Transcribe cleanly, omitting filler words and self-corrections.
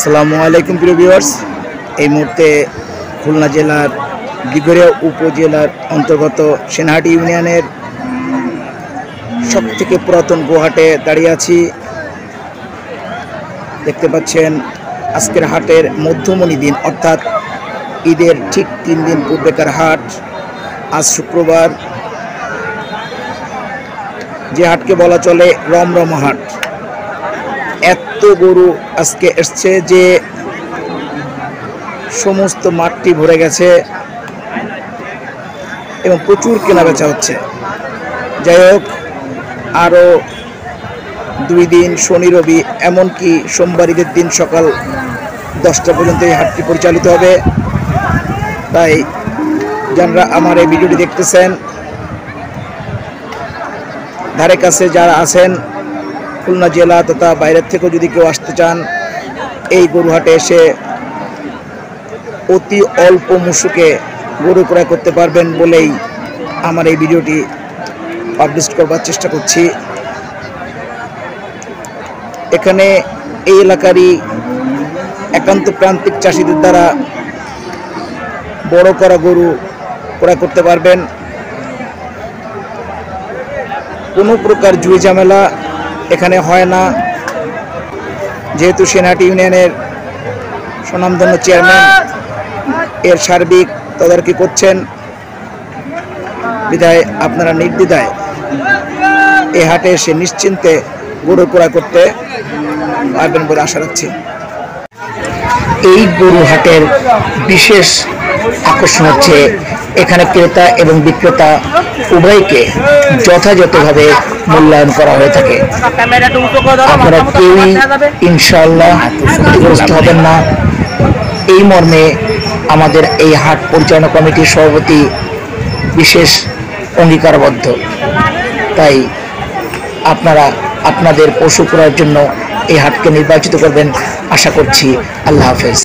আসসালামু আলাইকুম প্রিয় ভিউয়ার্স। এই মুহূর্তে খুলনা জেলার দিঘরিয়া উপজেলার অন্তর্গত সেনহাটি ইউনিয়নের সবথেকে পুরাতন গোহাটে দাঁড়িয়ে আছি। দেখতে পাচ্ছেন আজকের হাটের মধ্যমণি দিন, অর্থাৎ ঈদের ঠিক 3 দিন পূর্বেকার হাট। আজ শুক্রবার, যে হাটকে বলা চলে রমরমা হাট। এত গরু আজকে এসছে যে সমস্ত মাঠটি ভরে গেছে এবং প্রচুর কেনা বেচা হচ্ছে। যাই হোক, আরও 2 দিন শনি রবি, এমনকি সোমবার ঈদের দিন সকাল 10টা পর্যন্ত এই হাটটি পরিচালিত হবে। তাই যারা আমার এই ভিডিওটি দেখতেছেন, ধারে কাছে যারা আছেন, খুলনা জেলা তথা বাইরের থেকেও যদি কেউ আসতে চান, এই গরুহাটে এসে অতি অল্প মূসকে গরু ক্রয় করতে পারবেন বলেই আমার এই ভিডিওটি পাবলিশ করবার চেষ্টা করছি। এখানে এই এলাকারই একান্ত প্রান্তিক চাষিদের দ্বারা বড় করা গরু ক্রয় করতে পারবেন। কোনো প্রকার জুই ঝামেলা এখানে হয় না, যেহেতু সেনহাটি ইউনিয়নের স্বনামধন্য চেয়ারম্যান এর সার্বিক তদারকি করছেন, বিধায় আপনারা নির্দ্বিধায় এই হাটে এসে নিশ্চিন্তে গরু ক্রয় করতে পারবেন বলে আশা রাখছি। এই গরু হাটের বিশেষ আকর্ষণ হচ্ছে এখানে ক্রেতা এবং বিক্রেতা উভয়কে যথাযথভাবে মূল্যায়ন করা হয়ে থাকে। আপনারা কেউই ইনশাআল্লাহ ক্ষতিগ্রস্ত হবেন না, এই মর্মে আমাদের এই হাট পরিচালনা কমিটির সভাপতি বিশেষ অঙ্গীকারবদ্ধ। তাই আপনারা আপনাদের পশু ক্রয়ের জন্য এই হাটকে নির্বাচিত করবেন আশা করছি। আল্লাহ হাফেজ।